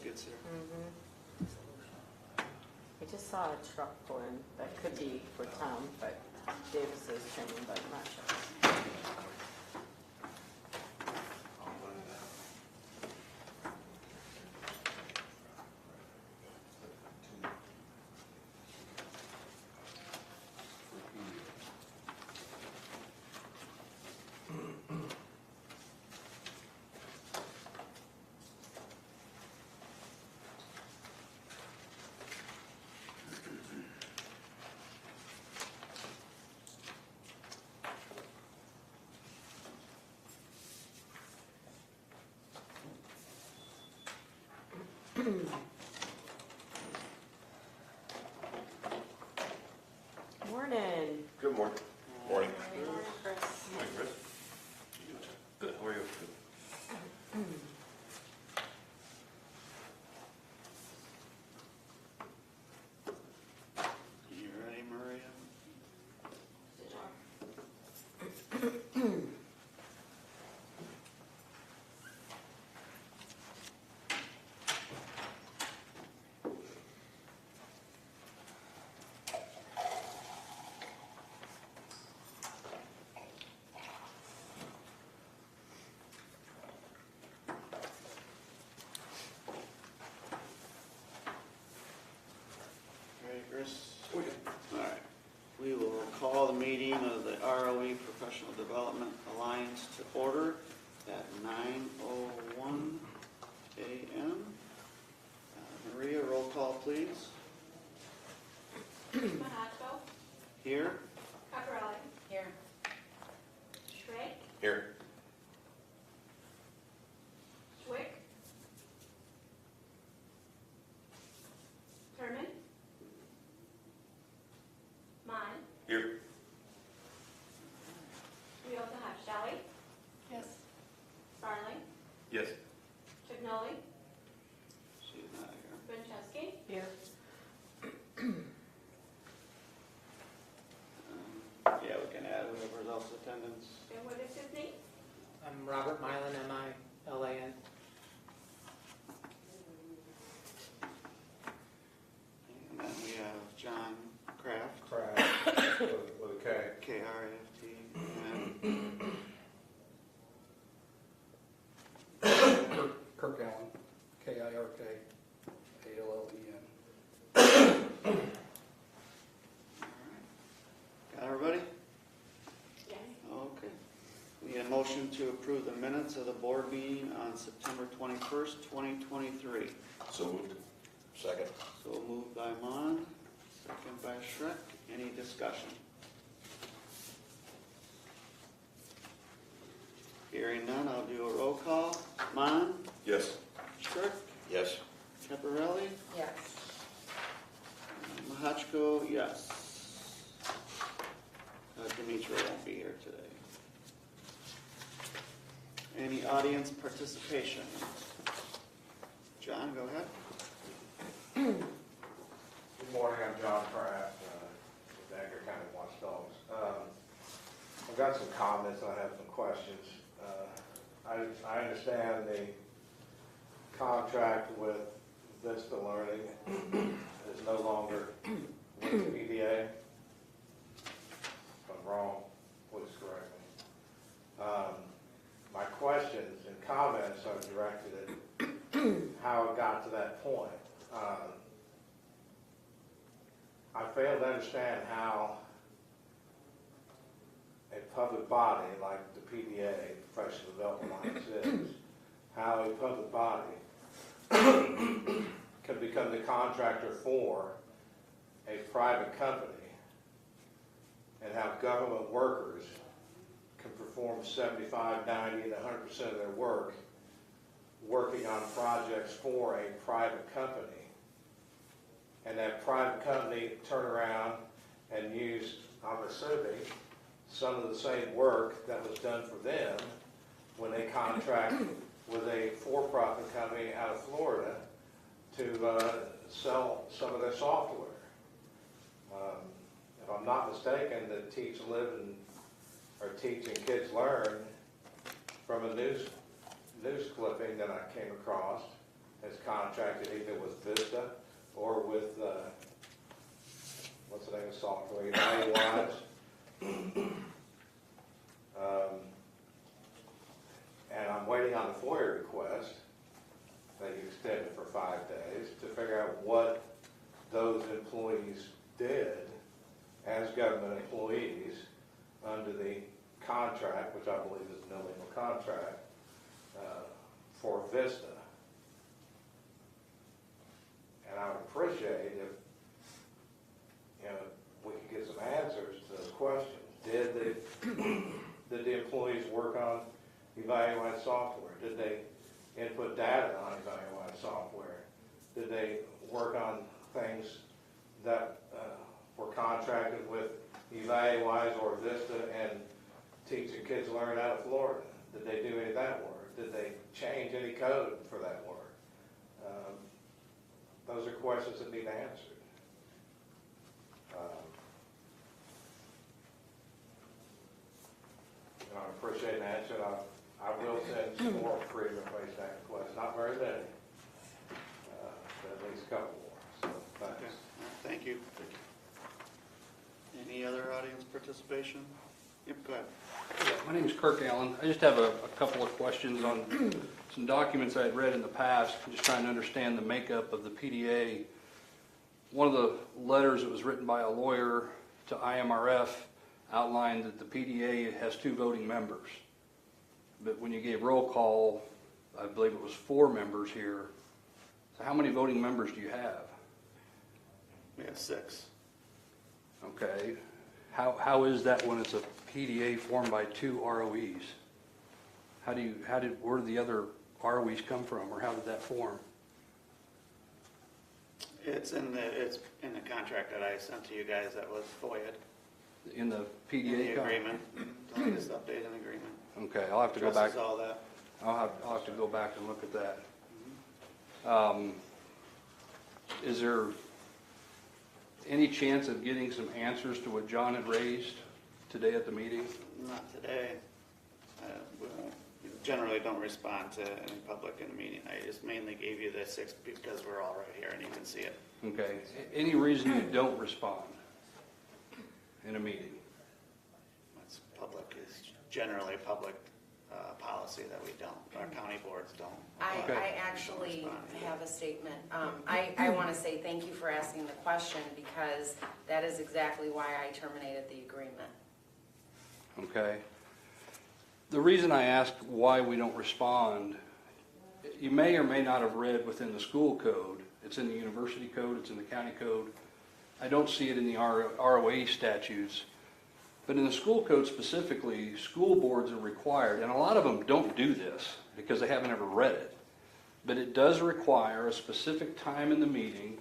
gets here. I just saw a truck pull in. That could be for Tom, but Davis is training, but I'm not sure. Morning. Good morning. Morning. Morning, Chris. Good morning, Chris. Good. How are you? You ready, Maria? Ready, Chris? All right. We will call the meeting of the ROE Professional Development Alliance to order at 9:01 a.m. Maria, roll call, please. Mahatko, Here. Caparelli, Here. Schraek, Here. Schwick, Herman, Mon. Here. We also have Shelley, Yes. Starling, Yes. Chignoli, She's not here. Winchesky, Here. Yeah, we can add whoever's else attendance. and what is his name? I'm Robert Milan, M-I-L-A-N. And then we have John Kraft, Craft with a K. K-R-A-F-T. Kirk Allen, K-I-R-K-A-L-L-E-N. Got everybody? Yes. Okay. We need a motion to approve the minutes of the board meeting on September 21st, 2023. So moved. Second. So moved by Mon, second by Schreck. Any discussion? Hearing none, I'll do a roll call. Mon, Yes. Schreck, Yes. Caparelli, Yes. Mahatko, yes. Demetra won't be here today. Any audience participation? John, go ahead. Good morning, I'm John Kraft, with Edgar County Watchdogs. I've got some comments, I have some questions. I understand the contract with Vista Learning is no longer with P.D.A. If I'm wrong, please correct me. My questions and comments are directed at how it got to that point. I fail to understand how a public body like the P.D.A., Professional Development Alliance is, how a public body can become the contractor for a private company, and how government workers can perform 75, 90, and 100% of their work working on projects for a private company. And that private company turn around and use, I'm assuming, some of the same work that was done for them when they contract with a for-profit company out of Florida to sell some of their software. If I'm not mistaken, the Teach Live or Teach and Kids Learn, from a news clipping that I came across, has contracted either with Vista or with, what's the name of the software, Evaluate. And I'm waiting on the FOIA request that you extended for 5 days to figure out what those employees did as government employees under the contract, which I believe is an illegal contract, for Vista. And I would appreciate if, we could get some answers to those questions. Did the employees work on Evaluate software? Did they input data on Evaluate software? Did they work on things that were contracted with Evaluate or Vista and teaching kids learn out of Florida? Did they do any of that work? Did they change any code for that work? Those are questions that need answered. I appreciate an answer. I will send some more freedom-based act requests, not very many, but at least a couple more. So, Okay. thanks. Thank you. Any other audience participation? Yep, go ahead. Yeah, my name is Kirk Allen. I just have a couple of questions on some documents I had read in the past. I'm just trying to understand the makeup of the P.D.A. One of the letters that was written by a lawyer to IMRF outlined that the P.D.A. has 2 voting members. But when you gave roll call, I believe it was 4 members here. So how many voting members do you have? We have 6. Okay. How is that when it's a P.D.A. formed by 2 ROEs? Where did the other ROEs come from, or how did that form? It's in the contract that I sent to you guys that was FOIA'd. In the In P.D.A. the agreement, the latest updated agreement. Okay, I'll have to go back. Addresses all that. I'll have to go back and look at that. Is there any chance of getting some answers to what John had raised today at the meeting? Not today. We generally don't respond to any public in a meeting. I just mainly gave you the 6 because we're all right here and you can see it. Okay. Any reason you don't respond in a meeting? It's public, is generally public policy that we don't. Our county boards don't. Okay. I actually have a statement. I want to say thank you for asking the question, because that is exactly why I terminated the agreement. Okay. The reason I asked why we don't respond, you may or may not have read within the school code. It's in the university code, it's in the county code. I don't see it in the ROA statutes. But in the school code specifically, school boards are required, and a lot of them don't do this because they haven't ever read it. But it does require a specific time in the meeting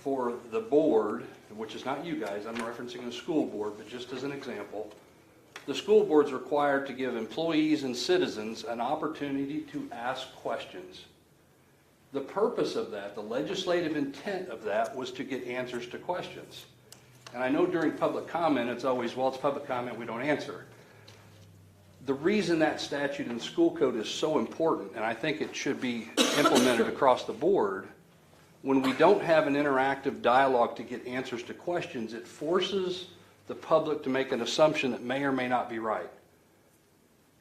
for the board, which is not you guys, I'm referencing the school board, but just as an example, the school board's required to give employees and citizens an opportunity to ask questions. The purpose of that, the legislative intent of that, was to get answers to questions. And I know during public comment, it's always, well, it's public comment, we don't answer. The reason that statute in the school code is so important, and I think it should be implemented across the board, when we don't have an interactive dialogue to get answers to questions, it forces the public to make an assumption that may or may not be right.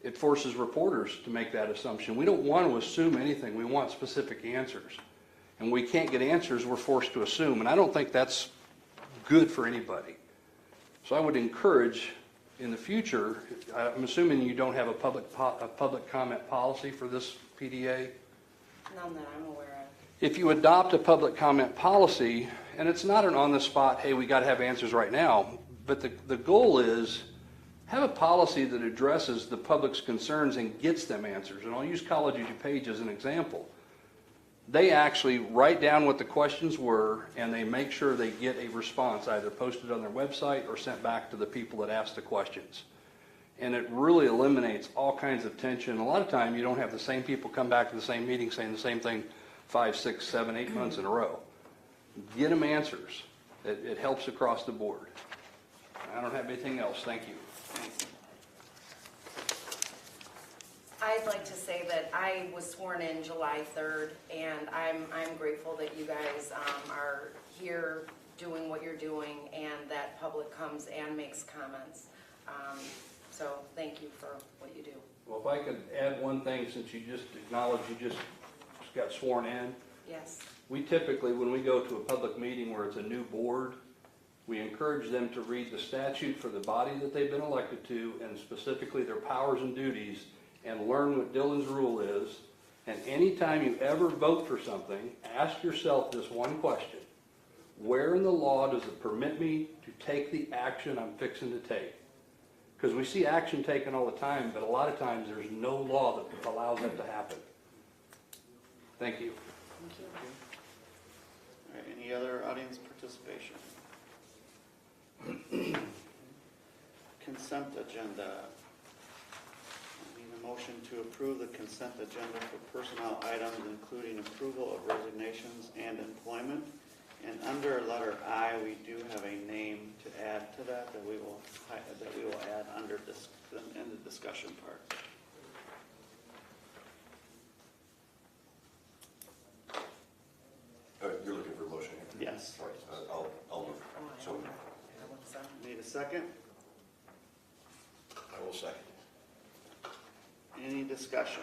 It forces reporters to make that assumption. We don't want to assume anything. We want specific answers. And when we can't get answers, we're forced to assume. And I don't think that's good for anybody. So I would encourage in the future, I'm assuming you don't have a public comment policy for this P.D.A.? None that I'm aware of. If you adopt a public comment policy, and it's not an on-the-spot, hey, we got to have answers right now, but the goal is have a policy that addresses the public's concerns and gets them answers. And I'll use College DuPage as an example. They actually write down what the questions were, and they make sure they get a response, either posted on their website or sent back to the people that asked the questions. And it really eliminates all kinds of tension. A lot of time you don't have the same people come back to the same meeting saying the same thing 5, 6, 7, 8 months in a row. Get them answers. It helps across the board. I don't have anything else. Thank you. I'd like to say that I was sworn in July 3rd, and I'm grateful that you guys are here doing what you're doing, and that public comes and makes comments. So thank you for what you do. Well, if I could add one thing, since you just acknowledged you just got sworn in. Yes. We typically, when we go to a public meeting where it's a new board, we encourage them to read the statute for the body that they've been elected to, and specifically their powers and duties, and learn what Dylan's rule is. And anytime you ever vote for something, ask yourself this one question: where in the law does it permit me to take the action I'm fixing to take? Because we see action taken all the time, but a lot of times there's no law that allows that to happen. Thank you. Thank you. All right, any other audience participation? Consent agenda. I need a motion to approve the consent agenda for personnel items, including approval of resignations and employment. And under letter I, we do have a name to add to that we will add under this in the discussion part. You're looking for a motion here? Yes. I'll move. So Need a second? I will second. Any discussion?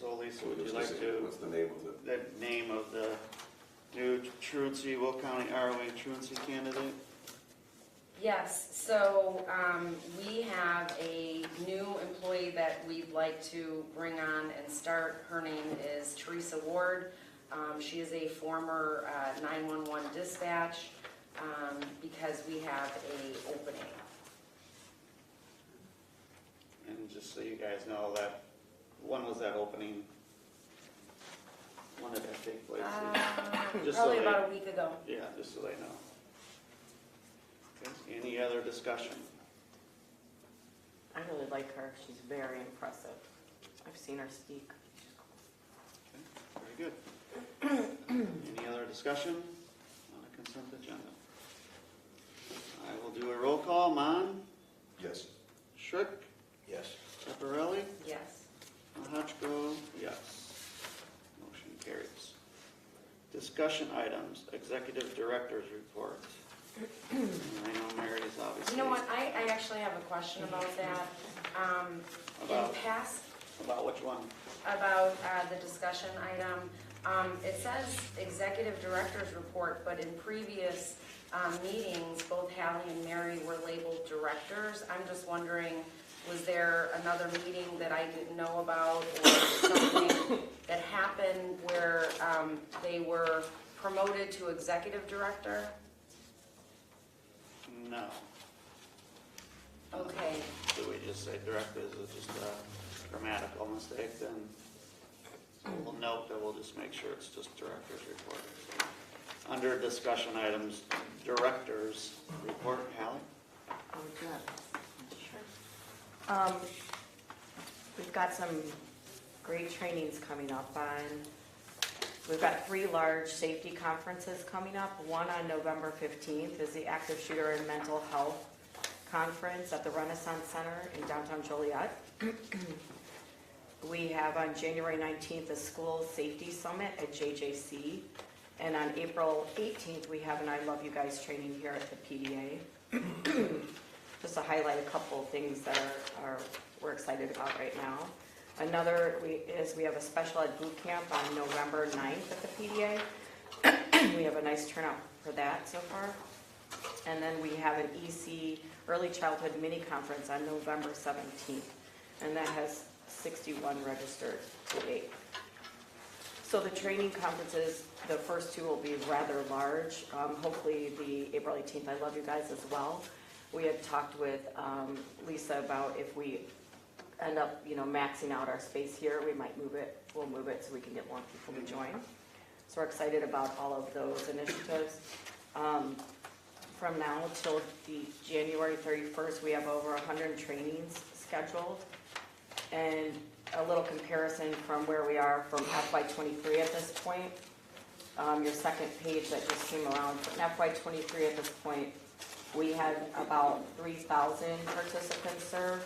So Lisa, would you like to, What's the name of the name of the new truancy, Will County ROE truancy candidate? Yes, so we have a new employee that we'd like to bring on and start. Her name is Teresa Ward. She is a former 911 dispatch because we have a opening. And just so you guys know, that when was that opening? When did that take place? Just so Probably they- about a week ago. Yeah, just so they know. Okay, any other discussion? I really like her. She's very impressive. I've seen her speak. Okay, very good. Any other discussion on the consent agenda? I will do a roll call. Mon? Yes. Schrick? Yes. Caparelli? Yes. Wgkroe? Yes. Motion carries. Discussion items, executive director's report. I know Mary's obviously. You know what, I actually have a question about that. About? In past, About which one? about the discussion item, it says executive director's report, but in previous meetings, both Hallie and Mary were labeled directors. I'm just wondering, was there another meeting that I didn't know about, or something that happened where they were promoted to executive director? No. Okay. Did we just say director? Is it just a grammatical mistake? Then we'll note that we'll just make sure it's just director's report. Under discussion items, director's report. Hallie? Oh, good. Sure. We've got some great trainings coming up we've got 3 large safety conferences coming up. One on November 15th is the Active Shooter and Mental Health Conference at the Renaissance Center in downtown Joliet. We have on January 19th a School Safety Summit at JJC. And on April 18th, we have an I Love You Guys training here at the P.D.A. Just to highlight a couple of things that we're excited about right now. Another we have a special ed boot camp on November 9th at the P.D.A. We have a nice turnout for that so far. And then we have an EC Early Childhood Mini Conference on November 17th. And that has 61 registered to date. So the training conferences, the first 2 will be rather large. Hopefully the April 18th, I Love You Guys as well. We had talked with Lisa about if we end up, maxing out our space here, we might move it. We'll move it so we can get more people to join. So we're excited about all of those initiatives. From now till the January 31st, we have over 100 trainings scheduled. And a little comparison from where we are from FY23 at this point. Your second page that just came around, in FY23 at this point, we had about 3,000 participants served,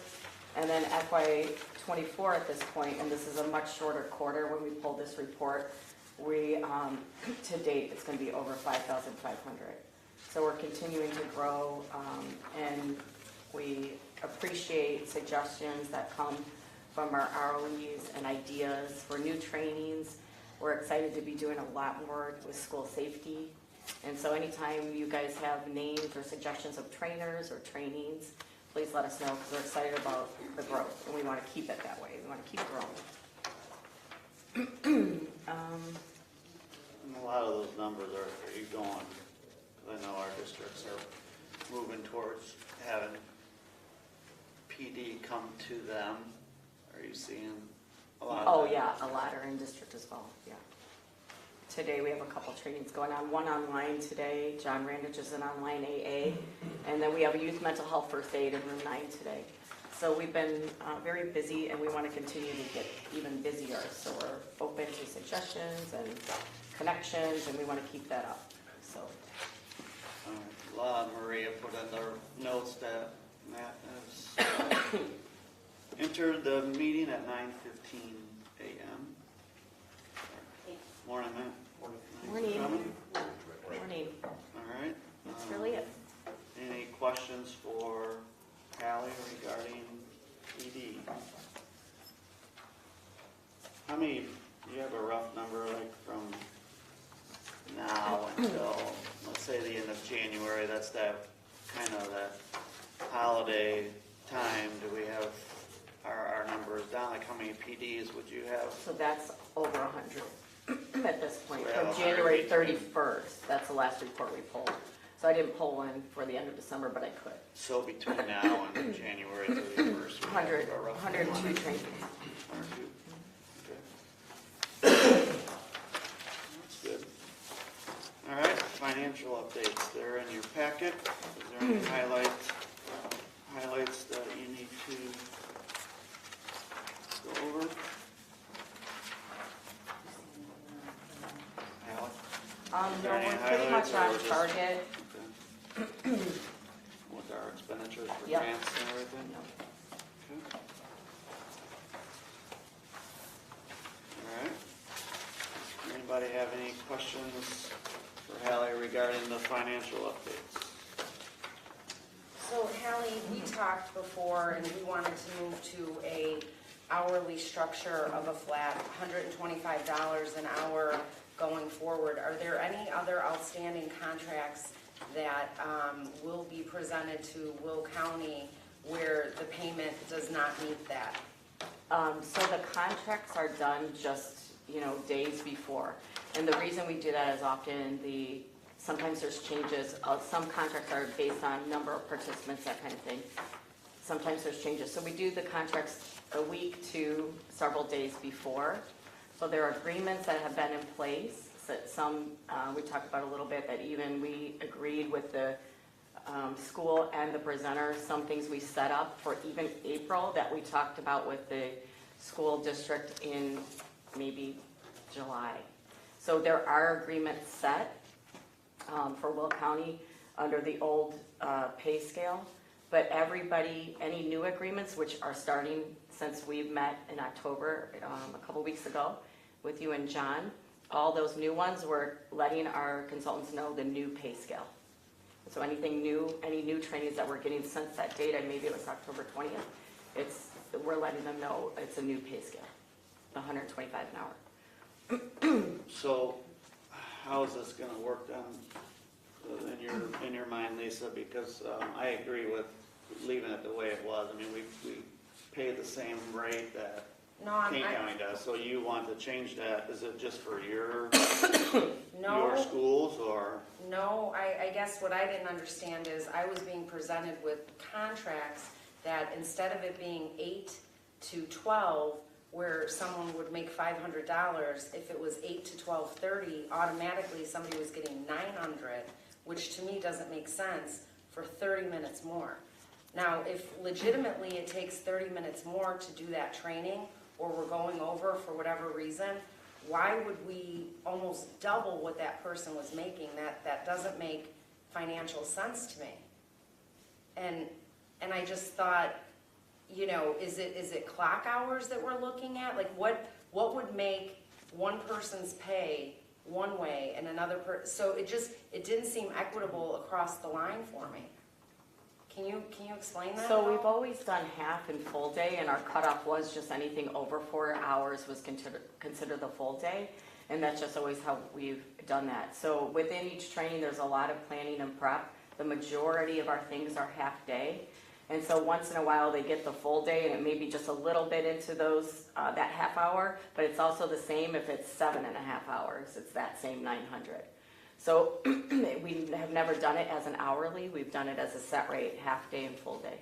And then FY '24 at this point, and this is a much shorter quarter when we pull this report, we, to date, it's gonna be over 5,500. So we're continuing to grow, and we appreciate suggestions that come from our ROEs and ideas for new trainings. We're excited to be doing a lot more with school safety. And so anytime you guys have names or suggestions of trainers or trainings, please let us know, because we're excited about the growth, and we want to keep it that way. We want to keep growing. And a lot of those numbers are you going, 'cause I know our districts are moving towards having PD come to them. Are you seeing a lot of Oh, that? yeah, a lot are in district as well, yeah. Today, we have a couple trainings going on, one online today, John Randich is an online AA, and then we have a youth mental health first aid in room 9 today. So we've been very busy, and we want to continue to get even busier, so we're open to suggestions and connections, and we want to keep that up, so. Maria put in their notes that Matt has entered the meeting at 9:15 a.m. Morning, Matt. Morning. Coming? Morning, All right. that's really it. Any questions for Hallie regarding PD? How many, do you have a rough number, like from now until, let's say, the end of January? That's that, kind of that holiday time. Do we have our numbers down? Like, how many PDs would you have? So that's over 100 at this point, We have from January 31st, that's the last report we pulled. So I didn't pull one for the end of December, but I could. So between now and January 31st? 102 trainings. 102. Okay. That's good. All right, financial updates, they're in your packet. Is there any highlights that you need to go over? Alex? No, we're pretty much on target. Okay. With our expenditures for Yep. grants and everything? Okay. All right. Anybody have any questions for Hallie regarding the financial updates? So Hallie, we talked before and we wanted to move to a hourly structure of a flat $125 an hour going forward. Are there any other outstanding contracts that will be presented to Will County where the payment does not meet that? So the contracts are done just, days before. And the reason we do that is often sometimes there's changes. Some contracts are based on number of participants, that kind of thing. Sometimes there's changes. So we do the contracts a week to several days before. So there are agreements that have been in place. That some, we talked about a little bit, that even we agreed with the school and the presenter, some things we set up for even April that we talked about with the school district in maybe July. So there are agreements set for Will County under the old pay scale, but everybody, any new agreements, which are starting since we've met in October, a couple weeks ago with you and John, all those new ones, we're letting our consultants know the new pay scale. So anything new, any new trainings that we're getting since that date, and maybe it was October 20th, we're letting them know it's a new pay scale, $125 an hour. So how is this gonna work then, in your mind, Lisa? Because I agree with leaving it the way it was. I mean, we pay the same rate that Kane County does, so you want to change that? Is it just for your schools, or? No, I guess what I didn't understand is I was being presented with contracts that instead of it being 8 to 12, where someone would make $500, if it was 8 to 12:30, automatically somebody was getting $900, which to me doesn't make sense, for 30 minutes more. Now, if legitimately it takes 30 minutes more to do that training, or we're going over for whatever reason, why would we almost double what that person was making? That doesn't make financial sense to me. And I just thought, you know, is it clock hours that we're looking at? Like what would make one person's pay one way and another so it didn't seem equitable across the line for me. Can you explain that? So at we've all? always done half and full day, and our cutoff was just anything over 4 hours was considered the full day, and that's just always how we've done that. So within each training, there's a lot of planning and prep. The majority of our things are half day, and so once in a while they get the full day, and it may be just a little bit into those that half hour, but it's also the same if it's 7.5 hours. It's that same 900. So we have never done it as an hourly. We've done it as a set rate, half day and full day.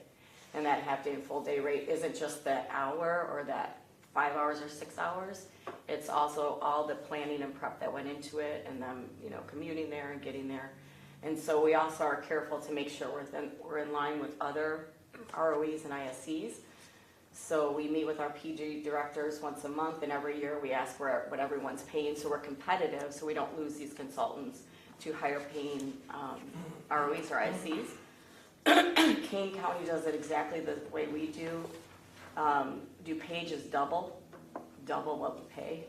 And that half day and full day rate isn't just that hour or that 5 hours or 6 hours. It's also all the planning and prep that went into it, and them, you know, commuting there and getting there. And so we also are careful to make sure we're in line with other ROEs and ISCs. So we meet with our PG directors once a month, and every year we ask what everyone's paying, so we're competitive, so we don't lose these consultants to higher paying ROEs or ICs. Kane County does it exactly the way we do. DuPage is double what we pay.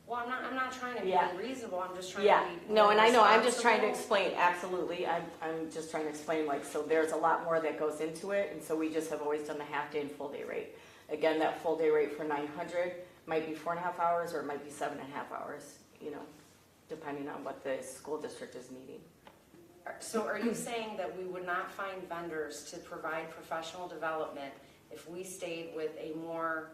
Well, I'm not trying to be Yeah. unreasonable, I'm just trying Yeah, to be no, more and I know, I'm just trying to responsible. explain, absolutely, I'm just trying to explain, like, so there's a lot more that goes into it, and so we just have always done the half day and full day rate. Again, that full day rate for 900 might be 4.5 hours, or it might be 7.5 hours, you know, depending on what the school district is needing. So are you saying that we would not find vendors to provide professional development if we stayed with a more,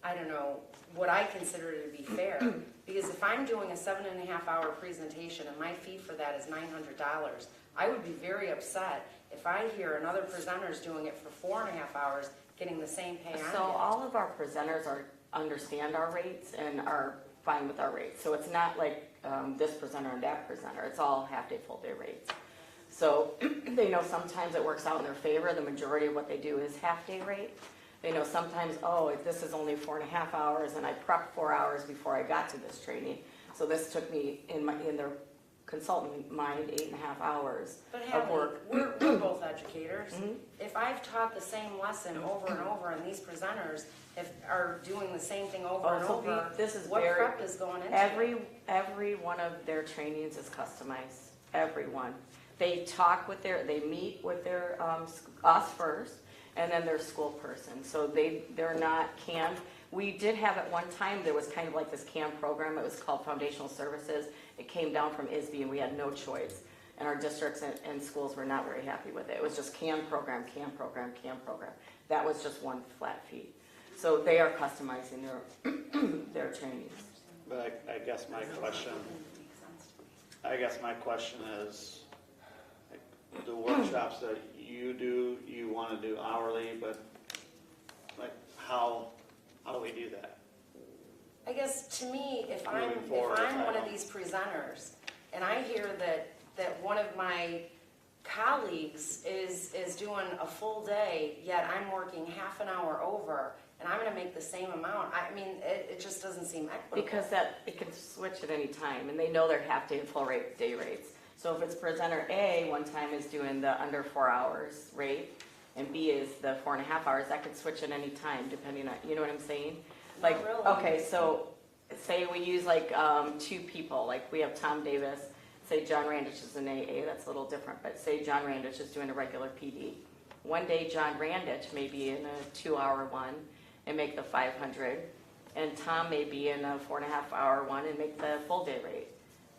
I don't know, what I consider to be fair? Because if I'm doing a 7.5 hour presentation and my fee for that is $900, I would be very upset if I hear another presenter's doing it for 4.5 hours, getting the same pay I So get. all of our presenters understand our rates and are fine with our rates. So it's not like this presenter and that presenter. It's all half-day, full-day rates. So they know sometimes it works out in their favor. The majority of what they do is half-day rate. They know sometimes, oh, this is only 4.5 hours, and I prepped 4 hours before I got to this training. So this took me, in their consultant mind, 8.5 hours But of Hadley, work. we're both educators. Mhm. If I've taught the same lesson over and over, and these presenters are doing the same thing over and Oh, so over, this is what very- prep is going into it? Every one of their trainings is customized, every one. They meet with their, us first, and then their school person. So they're not canned. We did have at one time, there was kind of like this CAM program, it was called Foundational Services. It came down from ISB, and we had no choice. And our districts and schools were not very happy with it. It was just CAM program, CAM program, CAM program. That was just one flat fee. So they are customizing their trainings. But I guess my question is, like, the workshops that you do, you want to do hourly, but like, how do we do that? I guess to me, if I'm Moving forward, one I of don't- these presenters, and I hear that one of my colleagues is doing a full day, yet I'm working half an hour over, and I'm gonna make the same amount, I mean, it just doesn't seem equitable. Because it can switch at any time, and they know their half-day and full-rate day rates. So if it's presenter A, one time is doing the under 4 hours rate, and B is the 4.5 hours, that could switch at any time, depending on, you know what I'm saying? Like, really. okay, so say we use like 2 people, like we have Tom Davis, say John Randich is an AA, that's a little different, but say John Randich is doing a regular PD. One day John Randich may be in a 2-hour one and make the 500, and Tom may be in a 4.5 hour one and make the full day rate.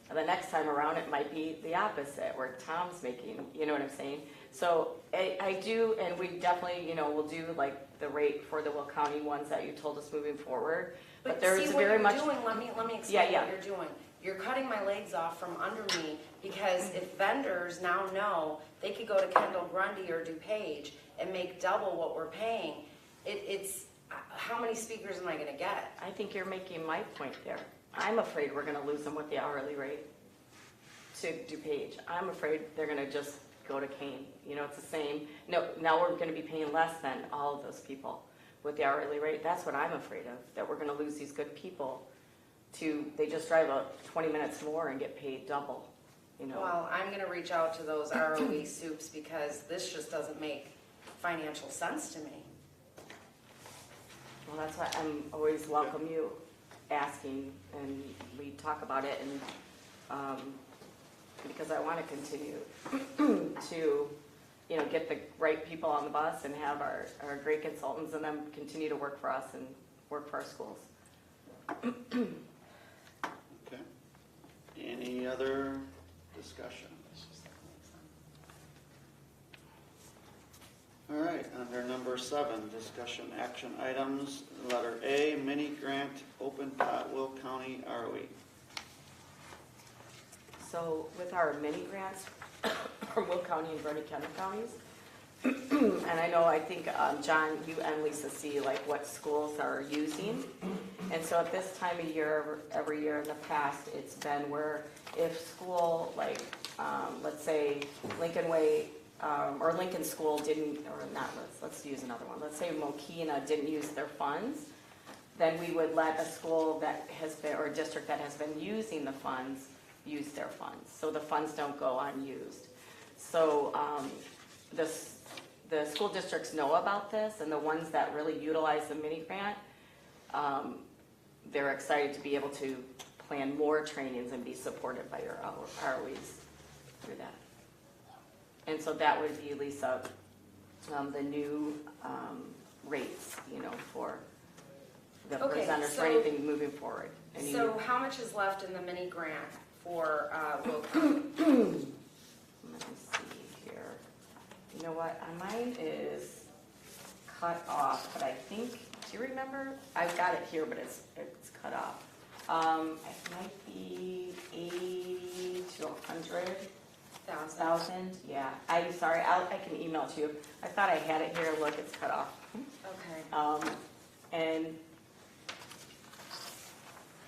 And the next time around, it might be the opposite, where Tom's making, you know what I'm saying? So I do, and we definitely, we'll do like the rate for the Will County ones that you told us moving forward. But there is see what very you're much, doing, let me explain Yeah. what you're doing. You're cutting my legs off from under me, because if vendors now know they could go to Kendall Grundy or DuPage and make double what we're paying, it's, how many speakers am I gonna get? I think you're making my point there. I'm afraid we're gonna lose them with the hourly rate to DuPage. I'm afraid they're gonna just go to Kane. It's the same. No, now we're gonna be paying less than all of those people with the hourly rate. That's what I'm afraid of, that we're gonna lose these good people they just drive about 20 minutes more and get paid double, Well, I'm gonna reach out to those ROE soups, because this just doesn't make financial sense to me. Well, that's why I'm always welcome you asking, and we talk about it, and, because I want to continue to, get the right people on the bus and have our great consultants and them continue to work for us and work for our schools. Okay. Any other discussion? All right, under number 7, discussion action items, letter A, mini grant, open pot, Will County ROE. So with our mini grants from Will County and Vernon counties, and I think, John, you and Lisa see like what schools are using. And so at this time of year, every year in the past, it's been where if school, like, let's say Lincoln Way, or Lincoln School didn't, or not, let's use another one. Let's say Mokina didn't use their funds, then we would let a school that has been, or a district that has been using the funds, use their funds. So the funds don't go unused. So the school districts know about this, and the ones that really utilize the mini grant, they're excited to be able to plan more trainings and be supported by your ROEs through that. And so that would be, Lisa, the new rates, for the Okay, presenters, for so- anything moving forward. Any So new- how much is left in the mini grant for Will County? Let me see here. You know what, mine is cut off, but I think, do you remember? I've got it here, but it's cut off. It might be 80 to 100,000, yeah. I'm sorry, I can email it to you. I thought I had it here, look, it's cut off. Okay. And,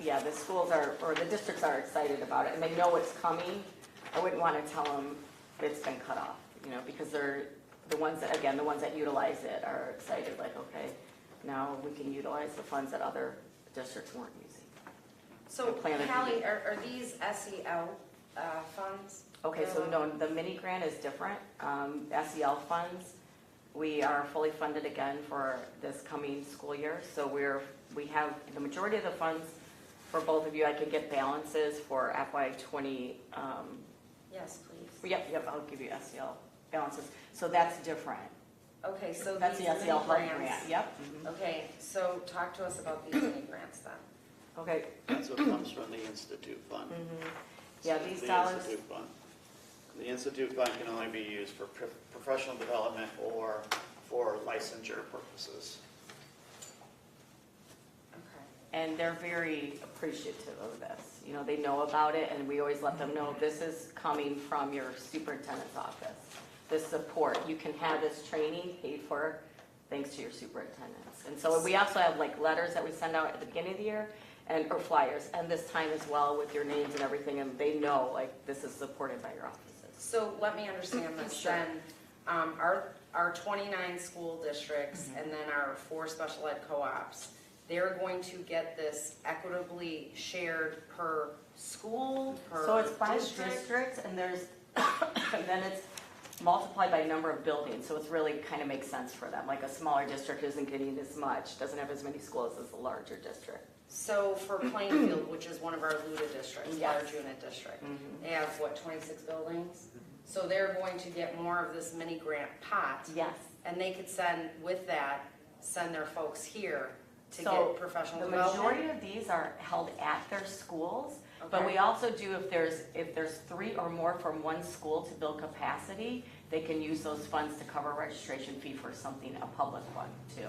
yeah, the schools are, or the districts are excited about it, and they know it's coming. I wouldn't want to tell them it's been cut off, because they're, the ones that utilize it are excited, like, okay, now we can utilize the funds that other districts weren't using. So plan of Hallie, are these SEL funds? Okay, so no, the mini grant is different. SEL funds, we are fully funded again for this coming school year. So we have the majority of the funds for both of you. I can get balances for FY20. Yes, please. Yep, I'll give you SEL balances. So that's different. Okay, so That's these the mini SEL hub grants. grant, yep. Mhm. Okay, so talk to us about these mini grants then. Okay, That's what comes from the Institute Fund. yeah, these The dollars, Institute Fund. The Institute Fund can only be used for professional development or for licensure purposes. Okay. and they're very appreciative of this. They know about it, and we always let them know this is coming from your superintendent's office. This support, you can have this training paid for thanks to your superintendents. And so we also have like letters that we send out at the beginning of the year, or flyers, and this time as well with your names and everything, and they know like this is supported by your offices. So let me understand this Sure. then. Our 29 school districts and then our 4 special ed co-ops, they're going to get this equitably shared per school, per So it's by district? districts, and there's, and then it's multiplied by number of buildings, so it's really kind of makes sense for them. Like a smaller district isn't getting as much, doesn't have as many schools as a larger district. So for Plainfield, which is one of our LUDA districts, Yes. large unit district, Mhm. they have, 26 buildings? So they're going to get more of this mini grant pot, Yes. and they could send their folks here to So, get professional The development? majority of these are held at their schools, but Okay. we also do, if there's 3 or more from one school to build capacity, they can use those funds to cover registration fee for something, a public one too.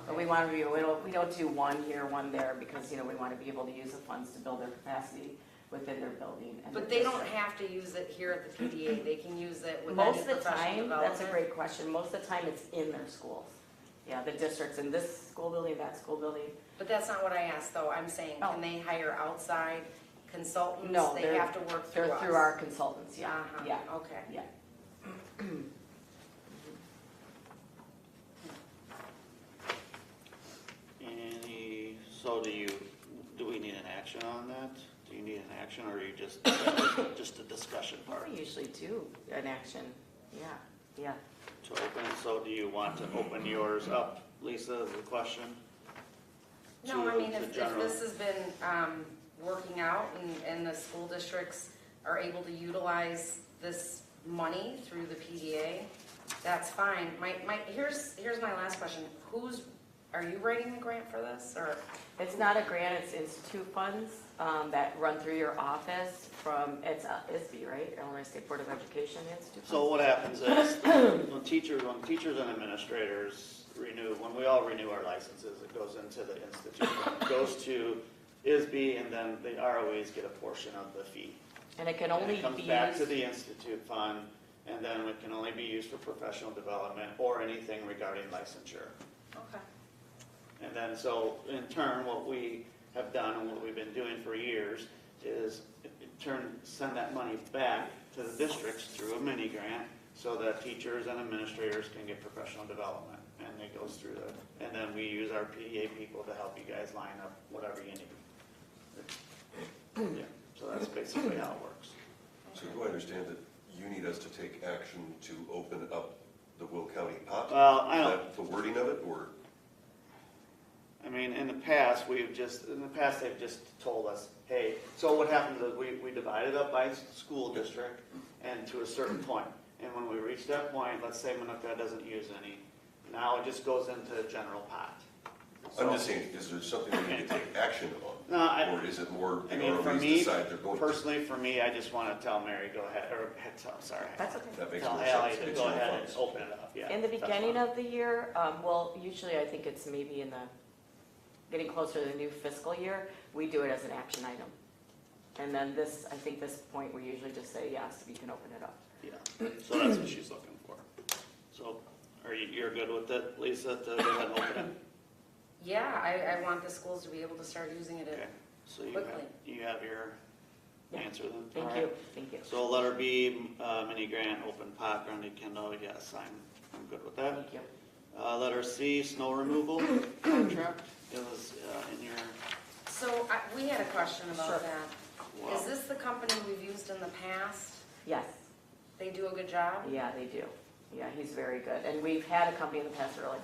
But we want to be, we don't do one here, one there, because, we want to be able to use the funds to build their capacity within their building. And But their they don't district. have to use it here at the PDA, they can use it with Most any of the professional time, development? that's a great question, most of the time it's in their schools. Yeah, the districts in this school building, that school building. But that's not what I asked, though, I'm saying, Oh. can they hire outside consultants? No, They they're- have to work through They're us? through our consultants, yeah, Uh-huh, yeah, okay. yeah. So do we need an action on that? Do you need an action, or are you just a discussion part? We usually do an action, yeah. To open it, so do you want to open yours up, Lisa, is the question? No, I mean, if general. this has been working out and the school districts are able to utilize this money through the P.D.A., that's fine. Here's my last question. Are you writing the grant for this, or? It's not a grant, it's institute funds that run through your office it's ISB, right? Illinois State Board of Education Institute funds. So what happens is, when teachers and administrators when we all renew our licenses, it goes into the institute, it goes to ISB, and then the ROEs get a portion of the fee. And it can And only it comes be back to used, the institute fund, and then it can only be used for professional development or anything regarding licensure. Okay. And then, so in turn, what we have done and what we've been doing for years is send that money back to the districts through a mini grant so that teachers and administrators can get professional development. And it goes through and then we use our P.D.A. people to help you guys line up whatever you need. Yeah, so that's basically how it works. So do I understand that you need us to take action to open up the Will County pot? Well, I Is don't, that the wording of it, or? I mean, in the past, they've just told us, hey, so what happens is we divide it up by school district and to a certain point. And when we reach that point, let's say Minooka doesn't use any, now it just goes into a general pot. I'm just saying, is there something we need to take action on? No, Or is it more I the mean, for ROEs me, decide they're going to? personally, for me, I just want to tell Mary, go ahead, or sorry. that's okay. That makes Tell more Ally sense. to It's go your ahead and funds. open it up, yeah. In the that's beginning fine. of the year, well, usually I think it's maybe getting closer to the new fiscal year, we do it as an action item. And then I think this point, we usually just say, yes, you can open it up. Yeah, so that's what she's looking for. So, you're good with it, Lisa, to go ahead and open it? Yeah, I want the schools to be able to start using it Okay, so quickly. you have your Yeah. answer then? Thank All you, right. thank you. So letter B, mini grant, open pot, Grundy, Kendall, yes, I'm good with that. Thank you. Letter C, snow removal contract, it was in your, So we had a question Sure. about that. wow. Is this the company we've used in the past? Yes, They do a good job? yeah, they do. Yeah, he's very good. And we've had a company in the past that were like,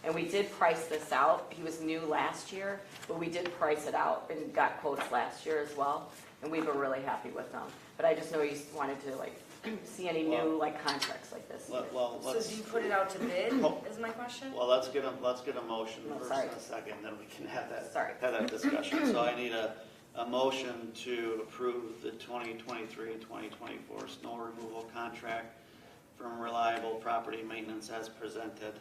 and we did price this out. He was new last year, but we did price it out and got quotes last year as well. And we were really happy with them. But I just know you wanted to see any new contracts like this. well, So let's, do you put it out to bid, Oh. is my question? well, let's get a motion No, first sorry. and a second, then we can have Sorry. that discussion. So I need a motion to approve the 2023-2024 snow removal contract from Reliable Property Maintenance as presented.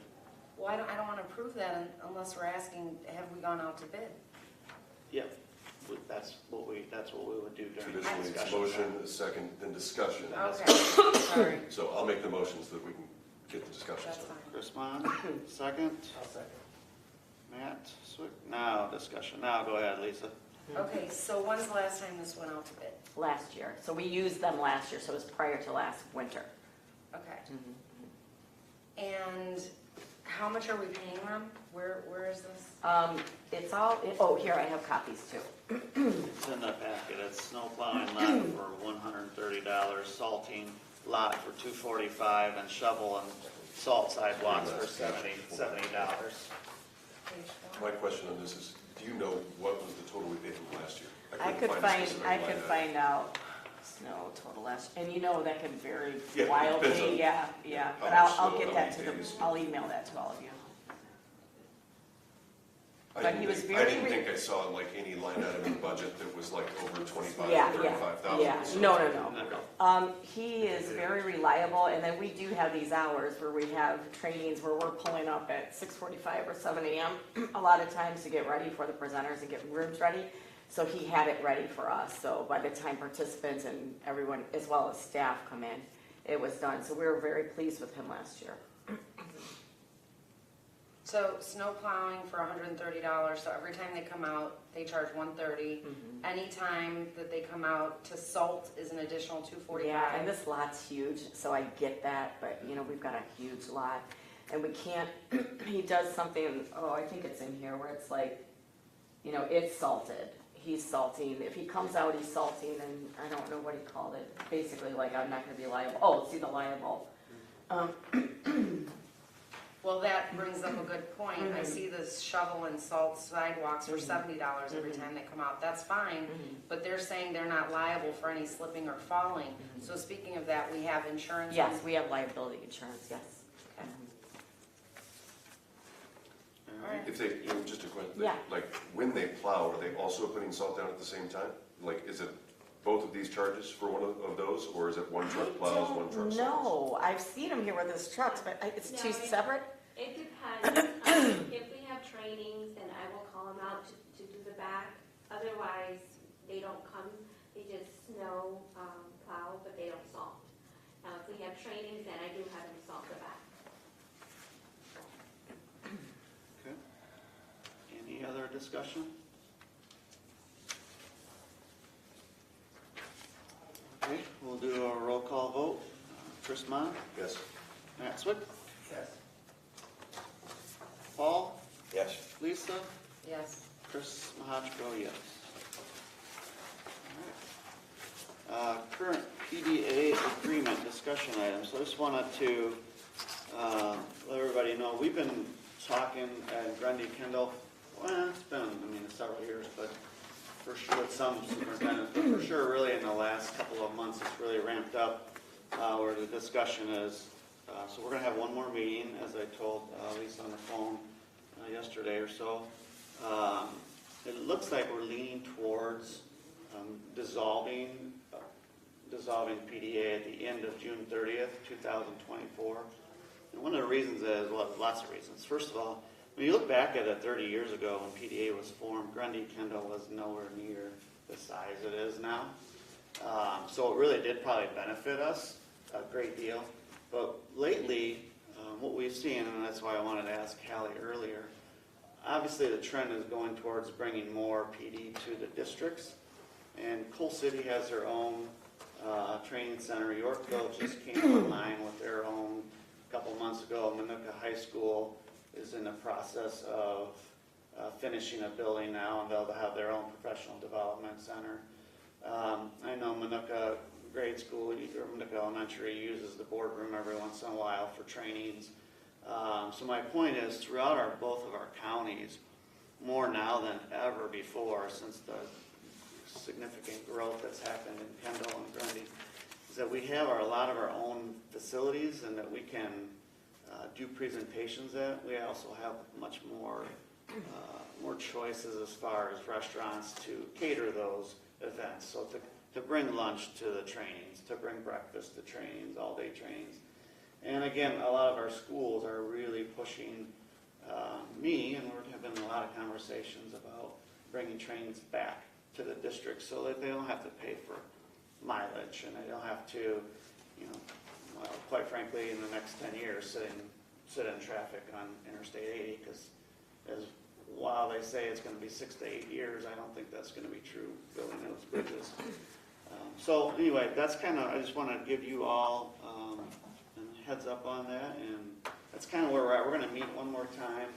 Well, I don't want to approve that unless we're asking, have we gone out to bid? Yep, that's what we would do during the Traditionally, it's discussion. motion, a second, then discussion. Okay, sorry, So I'll make the motion so that we can get the discussion that's started. fine. Chris Mon, second. I'll second. Matt Swick, now discussion. Now go ahead, Lisa. Okay, so when's the last time this went out to bid? Last year. So we used them last year, so it was prior to last winter. Okay, Mm-hmm. and how much are we paying them? Where is this? It's all, here, I have copies too. It's in the packet. It's snow plowing lot for $130, salting lot for $245, and shovel and salt sidewalks for $70. Page My four? question on this is, do you know what was the total we paid them last year? I couldn't could a specific line item. find out snow total last, and that can vary Yeah, it depends wildly, on yeah, how but much I'll snow, get how that many to them, days. I'll email that to all of you. I But didn't he was think- I very didn't think I saw like any line item in the budget that was like over 25 Yeah, or 35,000. yeah, so- no. Okay. He is very reliable, and then we do have these hours where we have trainings where we're pulling up at 6:45 or 7 a.m. a lot of times to get ready for the presenters and get rooms ready. So he had it ready for us, so by the time participants and everyone, as well as staff, come in, it was done. So we were very pleased with him last year. So snow plowing for $130, so every time they come out, they charge $130. Mm-hmm. Anytime that they come out to salt is an additional $245. Yeah, and this lot's huge, so I get that, but, we've got a huge lot, and we can't, he does something, I think it's in here, where it's like, it's salted. He's salting, if he comes out, he's salting, and I don't know what he called it, basically, like, I'm not gonna be liable, see the liable. Well, that brings up a good point. I see this shovel and salt sidewalks for $70 every time they come out. That's fine, but they're saying they're not liable for any slipping or falling. So speaking of that, we have insurance. Yes, we have liability insurance, yes. Okay. All right. If they, just a question, Yeah. like, when they plow, are they also putting salt down at the same time? Like, is it both of these charges for one of those, or is it one truck plows, one truck salts? No, I've seen them here with his trucks, but it's No, two it- separate? It depends. If we have trainings, then I will call them out to do the back. Otherwise, they don't come, they just snow plow, but they don't salt. Now, if we have trainings, then I do have them salt the back. Okay. Any other discussion? Okay, we'll do a roll call vote. Chris Mon, Yes. Matt Swick, Yes. Paul, Yes. Lisa, Yes. Chris Mahachko, yes. All right. Current P.D.A. agreement discussion items. So I just wanted to let everybody know, we've been talking at Grundy Kendall, well, it's been, several years, but for sure, with some superintendents, but for sure, really in the last couple of months, it's really ramped up where the discussion is. So we're going to have one more meeting, as I told Lisa on the phone yesterday or so. It looks like we're leaning towards dissolving P.D.A. at the end of June 30th, 2024. And one of the reasons is, well, lots of reasons. First of all, when you look back at it 30 years ago when P.D.A. was formed, Grundy Kendall was nowhere near the size it is now. So it really did probably benefit us a great deal. But lately, what we've seen, and that's why I wanted to ask Callie earlier, obviously the trend is going towards bringing more PD to the districts. And Coal City has their own training center. Yorkville just came online with their own a couple months ago. Manuka High School is in the process of finishing a building now, and they'll have their own professional development center. I know Manuka Grade School, or Manuka Elementary, uses the boardroom every once in a while for trainings. So my point is, throughout both of our counties, more now than ever before, since the significant growth that's happened in Kendall and Grundy, is that we have a lot of our own facilities and that we can do presentations at. We also have much more choices as far as restaurants to cater those events. So to bring lunch to the trainings, to bring breakfast to trainings, all-day trainings. And again, a lot of our schools are really pushing me, and we're having a lot of conversations about bringing trainings back to the district so that they don't have to pay for mileage and they don't have to, well, quite frankly, in the next 10 years, sit in traffic on Interstate 80, because while they say it's going to be 6 to 8 years, I don't think that's going to be true building those bridges. So anyway, that's kind of, I just want to give you all a heads up on that, and that's kind of where we're at. We're going to meet one more time.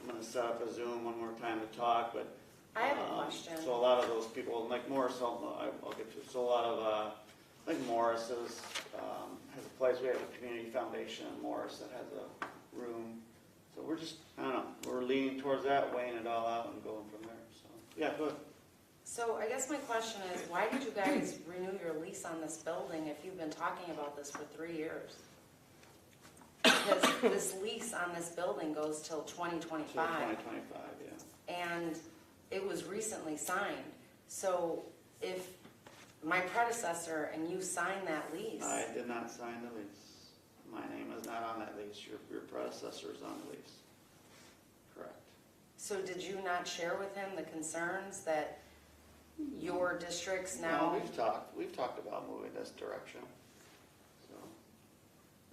I'm going to set up a Zoom one more time to talk, but I have a question. so a lot of those people, like Morris, I'll get to. So a lot of, like Morris has a place. We have a community foundation in Morris that has a room. So we're just, I don't know, we're leaning towards that, weighing it all out and going from there. So yeah, go ahead. So I guess my question is, why did you guys renew your lease on this building if you've been talking about this for 3 years? Because this lease on this building goes till 2025. So 2025, yeah. And it was recently signed. So if my predecessor and you signed that lease. I did not sign the lease. My name is not on that lease. Your predecessor is on the lease. Correct. So did you not share with him the concerns that your districts now? No, we've talked about moving this direction. So,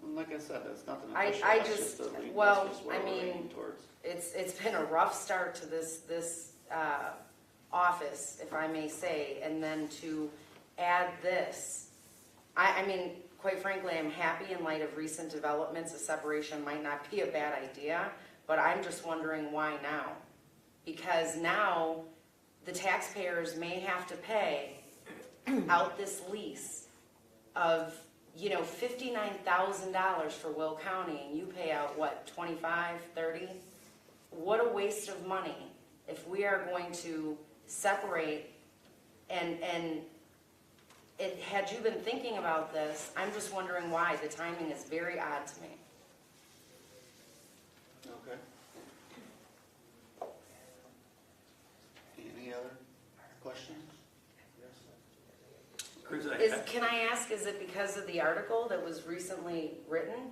and like I said, it's nothing official. I That's just, a lean- well, that's just where I we're mean, leaning towards. it's been a rough start to this office, if I may say, and then to add this. I mean, quite frankly, I'm happy in light of recent developments, a separation might not be a bad idea, but I'm just wondering why now? Because now the taxpayers may have to pay out this lease of $59,000 for Will County, and you pay out, what, 25, 30? What a waste of money if we are going to separate and had you been thinking about this, I'm just wondering why. The timing is very odd to me. Okay. Any other questions? Can I ask, is it because of the article that was recently written?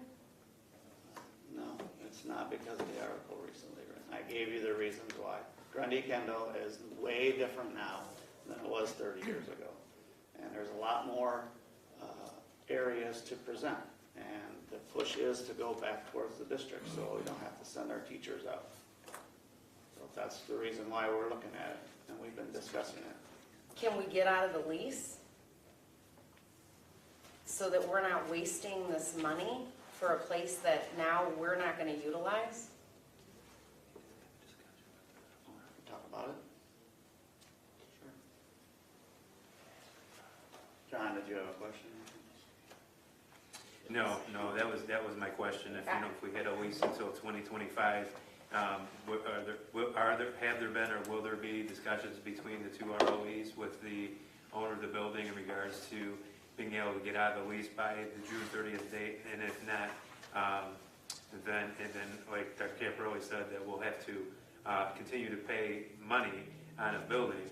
No, it's not because of the article recently written. I gave you the reasons why. Grundy Kendall is way different now than it was 30 years ago. And there's a lot more areas to present. And the push is to go back towards the district so we don't have to send our teachers out. So that's the reason why we're looking at it, and we've been discussing it. Can we get out of the lease so that we're not wasting this money for a place that now we're not going to utilize? Talk about it? Sure. John, did you have a question? No, that was my question. If, if we had a lease until 2025, have there been or will there be discussions between the two ROEs with the owner of the building in regards to being able to get out of the lease by the June 30th date? And if not, then like Dr. Caparelli said, that we'll have to continue to pay money on a building.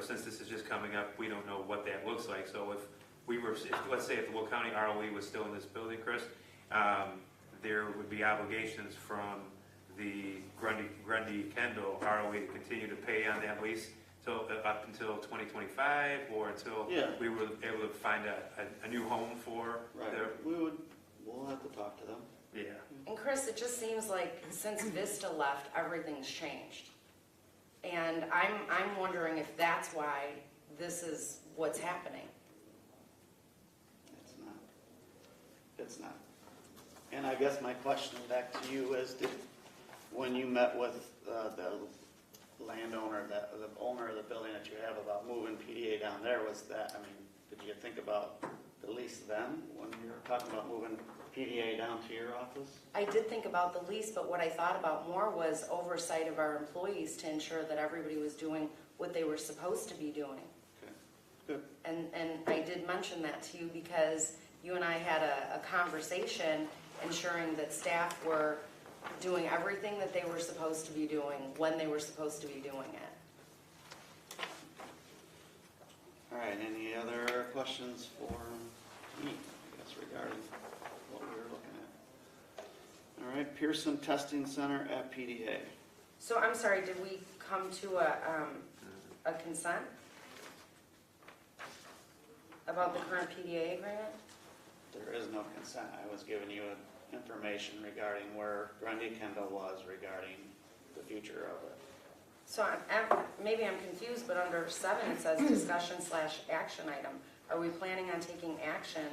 Since this is just coming up, we don't know what that looks like. So let's say if the Will County ROE was still in this building, Chris, there would be obligations from the Grundy Kendall ROE to continue to pay on that lease up until 2025, or until we were able to find a new home for their... We'll have to talk to them. Yeah. And Chris, it just seems like since Vista left, everything's changed. And I'm wondering if that's why this is what's happening. It's not. And I guess my question back to you is, when you met with the landowner, the owner of the building that you have about moving P.D.A. down there, did you think about the lease then, when you were talking about moving P.D.A. down to your office? I did think about the lease, but what I thought about more was oversight of our employees to ensure that everybody was doing what they were supposed to be doing. Okay, good. And I did mention that to you because you and I had a conversation ensuring that staff were doing everything that they were supposed to be doing when they were supposed to be doing it. All right, any other questions for me, I guess, regarding what we were looking at? All right, Pearson Testing Center at P.D.A. So I'm sorry, did we come to a consent about the current P.D.A. agreement? There is no consent. I was giving you information regarding where Grundy Kendall was regarding the future of it. So maybe I'm confused, but under 7 it says discussion/action item. Are we planning on taking action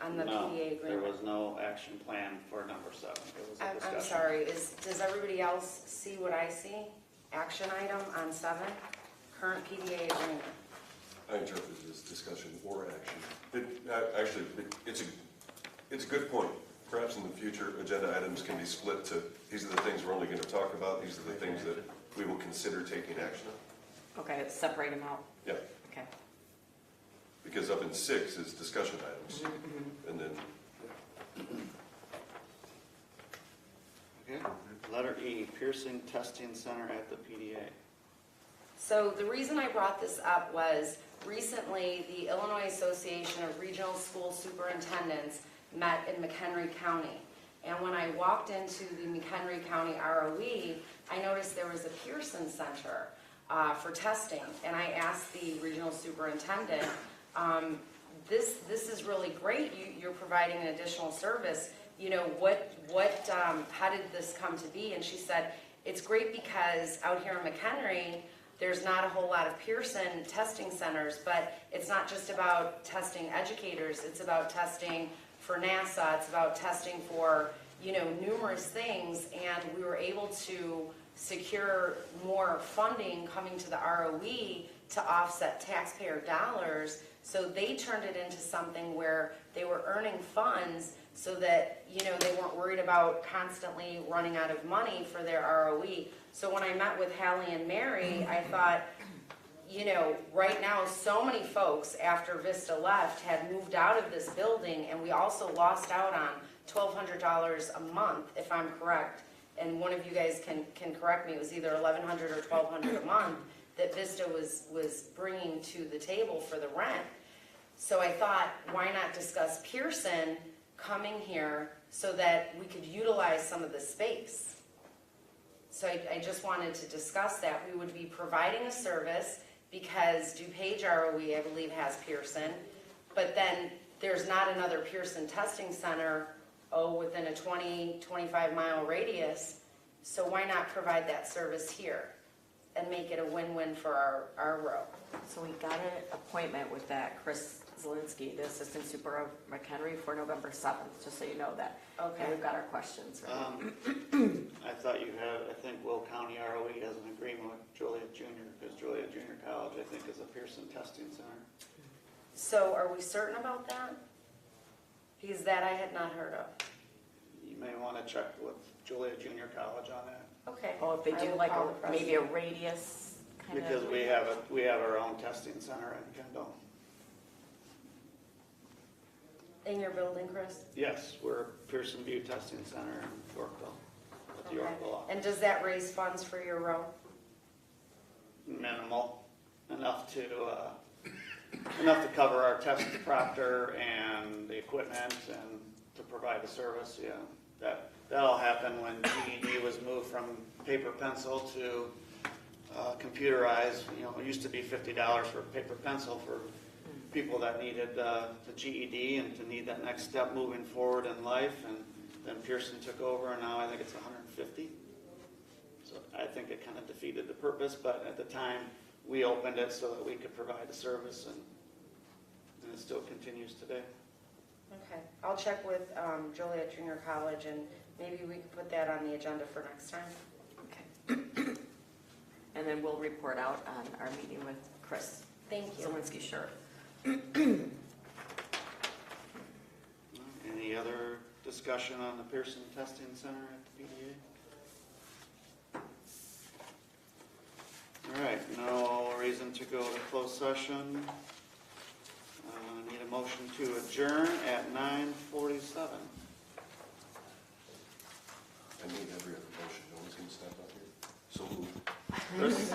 on the P.D.A. agreement? There was no action plan for number 7. It was a discussion. I'm sorry, does everybody else see what I see? Action item on 7, current P.D.A. agreement. I interpret this discussion or action. It's a good point. Perhaps in the future, agenda items can be split to, these are the things we're only going to talk about, these are the things that we will consider taking action on. Okay, let's separate them out. Yeah, Okay. because up in 6 is discussion items, and then... Okay. Letter E, Pearson Testing Center at the P.D.A. So the reason I brought this up was recently the Illinois Association of Regional School Superintendents met in McHenry County. And when I walked into the McHenry County ROE, I noticed there was a Pearson Center for testing. And I asked the regional superintendent, this is really great. You're providing an additional service. How did this come to be? And she said, it's great because out here in McHenry, there's not a whole lot of Pearson testing centers, but it's not just about testing educators, it's about testing for NASA, it's about testing for, numerous things, and we were able to secure more funding coming to the ROE to offset taxpayer dollars. So they turned it into something where they were earning funds so that, they weren't worried about constantly running out of money for their ROE. So when I met with Hallie and Mary, I thought, right now, so many folks after Vista left had moved out of this building, and we also lost out on $1,200 a month, if I'm correct. And one of you guys can correct me, it was either $1,100 or $1,200 a month that Vista was bringing to the table for the rent. So I thought, why not discuss Pearson coming here so that we could utilize some of the space? So I just wanted to discuss that. We would be providing a service because DuPage ROE, I believe, has Pearson, but then there's not another Pearson testing center, within a 25-mile radius. So why not provide that service here and make it a win-win for our row? So we got an appointment with that Chris Zielinski, the Assistant Super of McHenry, for November 7th, just so you know that. Okay. And we've got our questions ready. I thought you had, I think Will County ROE has an agreement with Joliet Junior, because Joliet Junior College, I think, is a Pearson testing center. So are we certain about that? Because that I had not heard of. You may want to check with Joliet Junior College on that, Okay. Oh, if they I do will like call the maybe a president. radius kind of. because we have our own testing center in Kendall. In your building, Chris? Yes, we're Pearson View Testing Center in Yorkville, at the Okay. Yorkville office. And does that raise funds for your row? Minimal, enough to cover our test proctor and the equipment and to provide the service, yeah. That'll happen when GED was moved from paper pencil to computerized. It used to be $50 for paper pencil for people that needed the GED and to need that next step moving forward in life. And then Pearson took over, and now I think it's $150. So I think it kind of defeated the purpose, but at the time, we opened it so that we could provide the service, and it still continues today. Okay. I'll check with Joliet Junior College, and maybe we can put that on the agenda for next time. Okay. And then we'll report out on our meeting with Chris Thank you. Zielinski, sure. Any other discussion on the Pearson Testing Center at the PDA? All right, no reason to go to closed session. Need a motion to adjourn at 9:47. I need every other motion. No one's going to step up here. So moved. Chris?